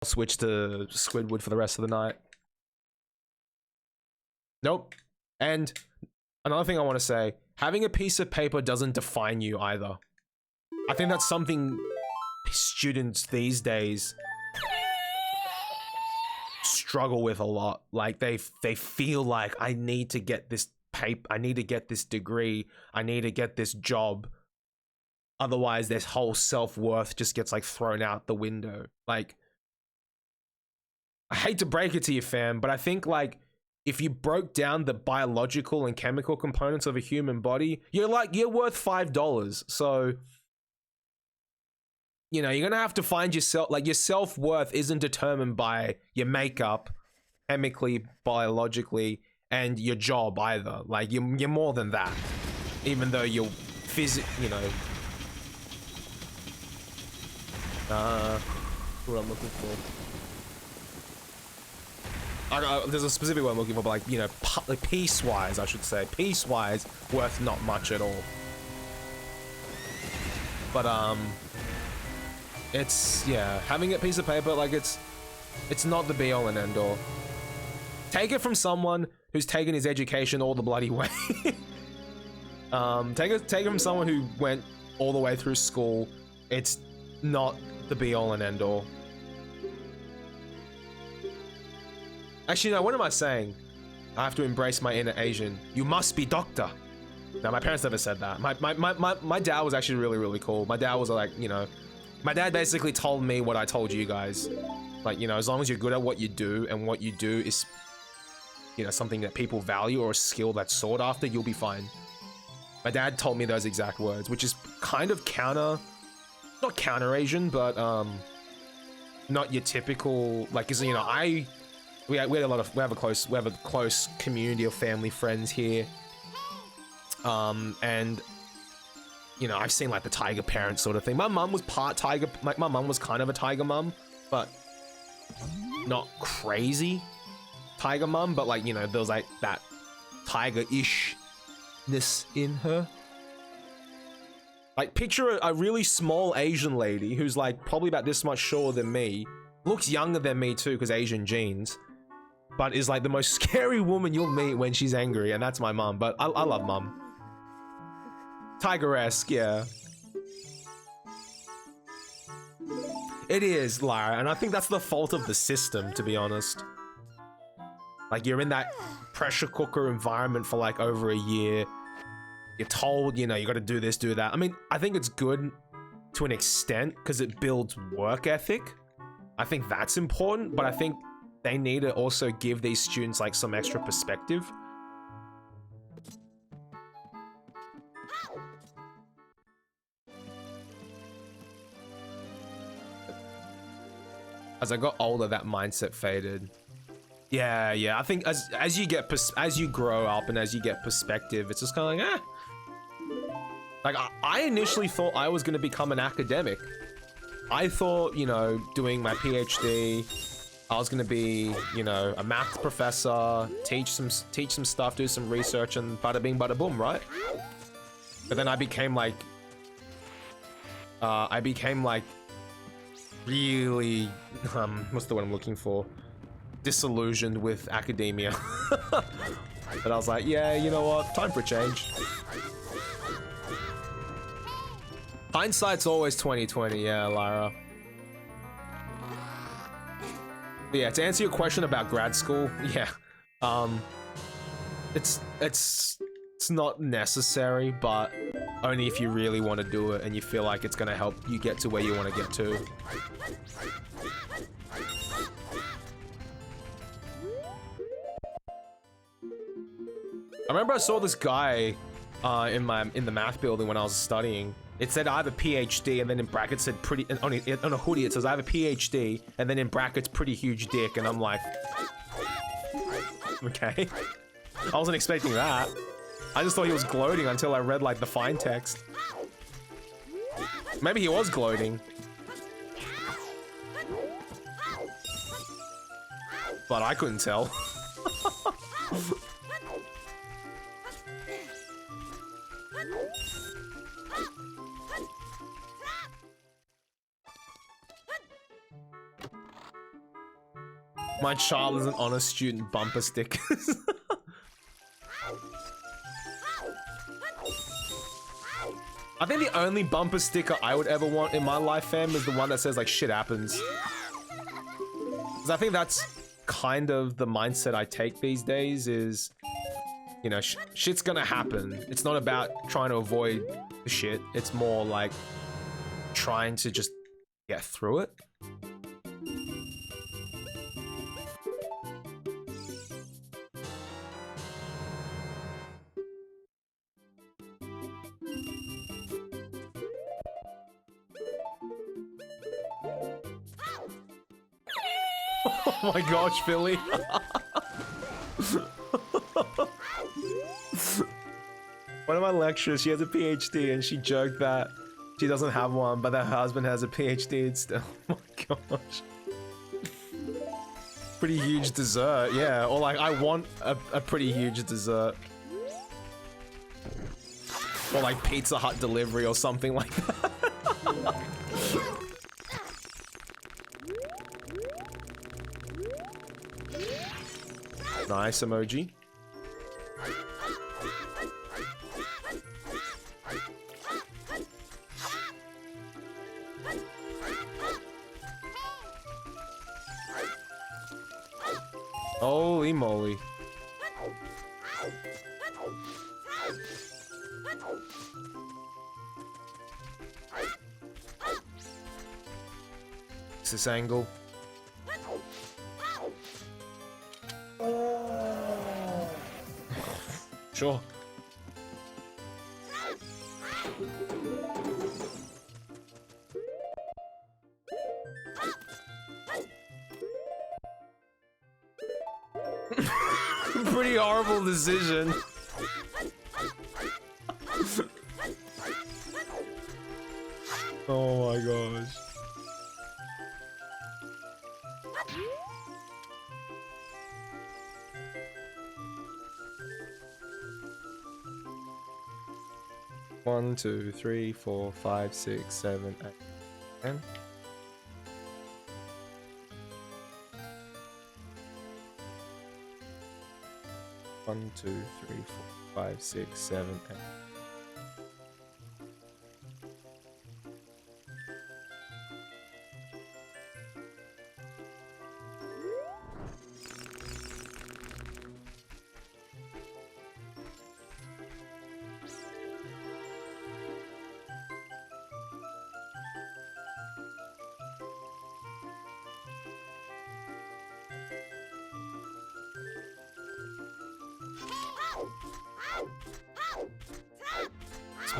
switch to Squidward for the rest of the night. Nope. And another thing I want to say, having a piece of paper doesn't define you either. I think that's something students these days struggle with a lot. Like they feel like, I need to get this paper, I need to get this degree, I need to get this job. Otherwise, this whole self-worth just gets like thrown out the window. Like, I hate to break it to you, fam, but I think like if you broke down the biological and chemical components of a human body, you're worth $5. So, you know, you're gonna have to find yourself, like your self-worth isn't determined by your makeup, chemically, biologically, and your job either. Like you're more than that. Even though you're you know. What I'm looking for. There's a specific word I'm looking for, but like, you know, like piece-wise, I should say. Piece-wise, worth not much at all. But, it's, yeah, having a piece of paper, like, it's not the be-all and end-all. Take it from someone who's taken his education all the bloody way. Take it from someone who went all the way through school. It's not the be-all and end-all. Actually, no, what am I saying? I have to embrace my inner Asian. You must be doctor. No, my parents never said that. My dad was actually really, really cool. My dad was like, you know, my dad basically told me what I told you guys. Like, you know, as long as you're good at what you do, and what you do is, you know, something that people value or a skill that's sought after, you'll be fine. My dad told me those exact words, which is kind of not counter Asian, but not your typical, like, cause you know, we have a close community of family friends here, and you know, I've seen like the tiger parent sort of thing. My mum was part tiger, like my mum was kind of a tiger mum, but not crazy tiger mum, but like, you know, there was like that tiger-ishness in her. Like, picture a really small Asian lady who's like probably about this much shorter than me, looks younger than me too because Asian genes, but is like the most scary woman you'll meet when she's angry, and that's my mum. But I love mum. Tiger-esque, yeah. It is, Lara, and I think that's the fault of the system, to be honest. Like, you're in that pressure cooker environment for like over a year. You're told, you know, you gotta do this, do that. I mean, I think it's good to an extent because it builds work ethic. I think that's important, but I think they need to also give these students like some extra perspective. As I got older, that mindset faded. Yeah, I think as you grow up and as you get perspective, it's just kind of like, Like, I initially thought I was going to become an academic. I thought, you know, doing my PhD, I was going to be, you know, a math professor, teach some stuff, do some research, and bada bing, bada boom, right? But then I became like really, what's the word I'm looking for? Disillusioned with academia. But I was like, yeah, you know what? Time for a change. Hindsight's always 20/20, yeah, Lyra. But yeah, to answer your question about grad school, yeah, it's not necessary, but only if you really want to do it and you feel like it's gonna help you get to where you want to get to. I remember I saw this guy in the math building when I was studying. It said I have a PhD, and then in brackets said pretty, on a hoodie it says I have a PhD, and then in brackets pretty huge dick, and I'm like, okay. I wasn't expecting that. I just thought he was gloating until I read like the fine text. Maybe he was gloating. But I couldn't tell. My child is an honor student bumper stickers. I think the only bumper sticker I would ever want in my life, fam, is the one that says like shit happens. Because I think that's kind of the mindset I take these days is, you know, shit's gonna happen. It's not about trying to avoid the shit. It's more like trying to just get through it. Oh my gosh, Philly. One of my lecturers, she has a PhD and she joked that she doesn't have one, but that her husband has a PhD and still. Oh my gosh. Pretty huge dessert, yeah. Or like, I want a pretty huge dessert. Or like Pizza Hut delivery or something like that. Nice emoji. Holy moly. It's this angle. Sure. Pretty horrible decision. Oh my gosh. One, 2, 3, 4, 5, 6, 7, 8, 10. One, 2, 3, 4, 5, 6, 7, 8.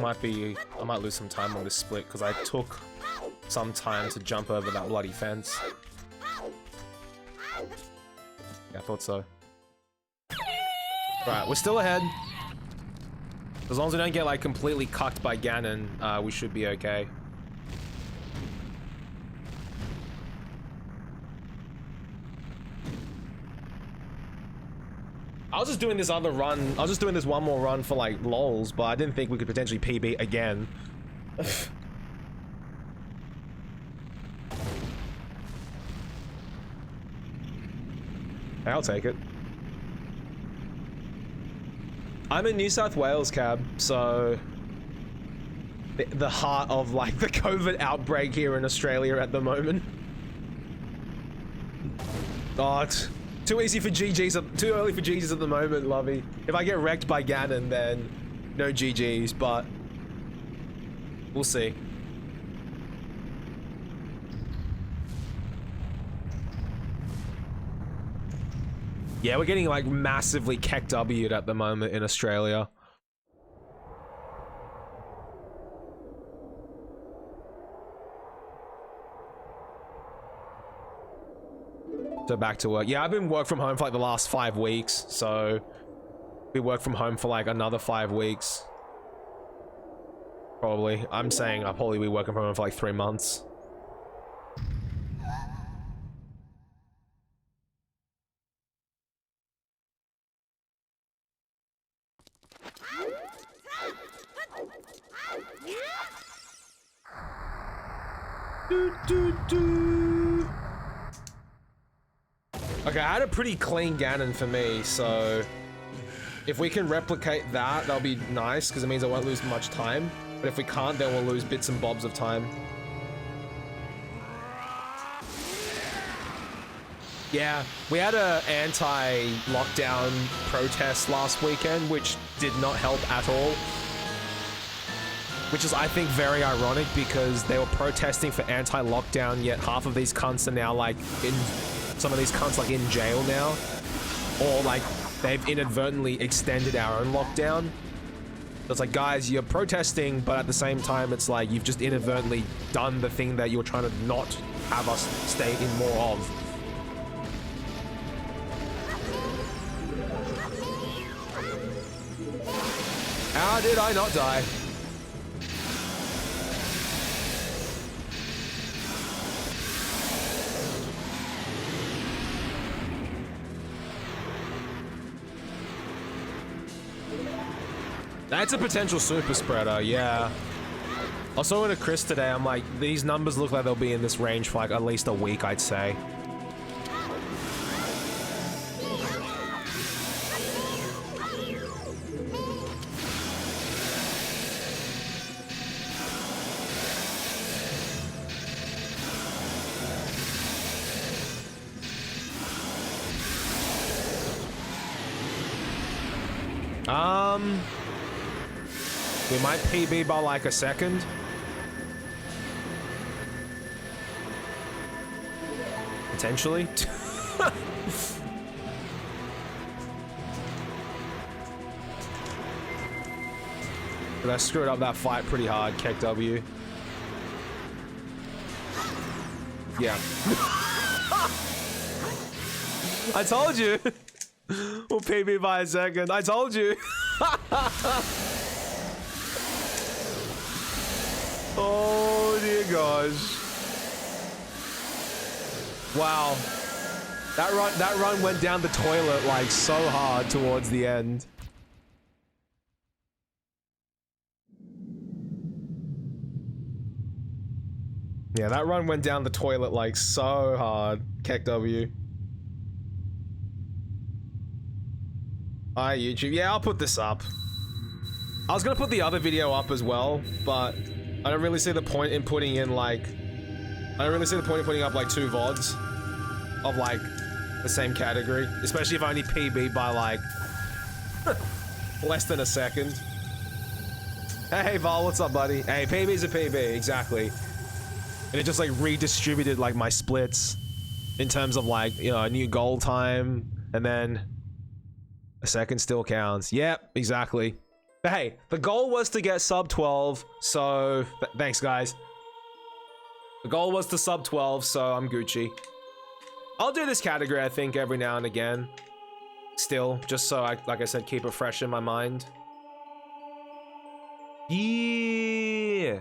I might lose some time on this split because I took some time to jump over that bloody fence. Yeah, I thought so. Right, we're still ahead. As long as we don't get like completely cucked by Ganon, we should be okay. I was just doing this other run. I was just doing this one more run for like lols, but I didn't think we could potentially PB again. I'll take it. I'm in New South Wales, Cab, so the heart of like the COVID outbreak here in Australia at the moment. Oh, it's too easy for GGs, too early for GGs at the moment, Lovey. If I get wrecked by Ganon, then no GGs, but we'll see. Yeah, we're getting like massively KEKW'd at the moment in Australia. So back to work. Yeah, I've been work from home for like the last 5 weeks, so we work from home for like another 5 weeks. Probably. I'm saying I'll probably be working from home for like 3 months. Okay, I had a pretty clean Ganon for me, so if we can replicate that, that'll be nice, because it means I won't lose much time. But if we can't, then we'll lose bits and bobs of time. Yeah, we had a anti-lockdown protest last weekend, which did not help at all. Which is, I think, very ironic, because they were protesting for anti-lockdown, yet half of these cunts are now, like, some of these cunts, like, in jail now. Or, like, they've inadvertently extended our own lockdown. So it's like, guys, you're protesting, but at the same time, it's like, you've just inadvertently done the thing that you're trying to not have us stay in more of. How did I not die? That's a potential super spreader, yeah. I was talking to Chris today, I'm like, these numbers look like they'll be in this range for like at least a week, I'd say. We might PB by like a second. Potentially. But I screwed up that fight pretty hard, Keck W. Yeah. I told you. We'll PB by a second. I told you. Oh dear gosh. Wow. That run went down the toilet like so hard towards the end. Yeah, that run went down the toilet like so hard. Keck W. Hi YouTube. Yeah, I'll put this up. I was gonna put the other video up as well, but I don't really see the point in putting in like... I don't really see the point in putting up like 2 VODs of like the same category, especially if I only PB by like less than a second. Hey Val, what's up buddy? Hey, PB's a PB, exactly. And it just like redistributed like my splits in terms of like, you know, a new goal time and then a second still counts. Yep, exactly. But hey, the goal was to get sub 12, so thanks guys. The goal was to sub 12, so I'm Gucci. I'll do this category, I think, every now and again. Still, just so I, like I said, keep it fresh in my mind. Yeah.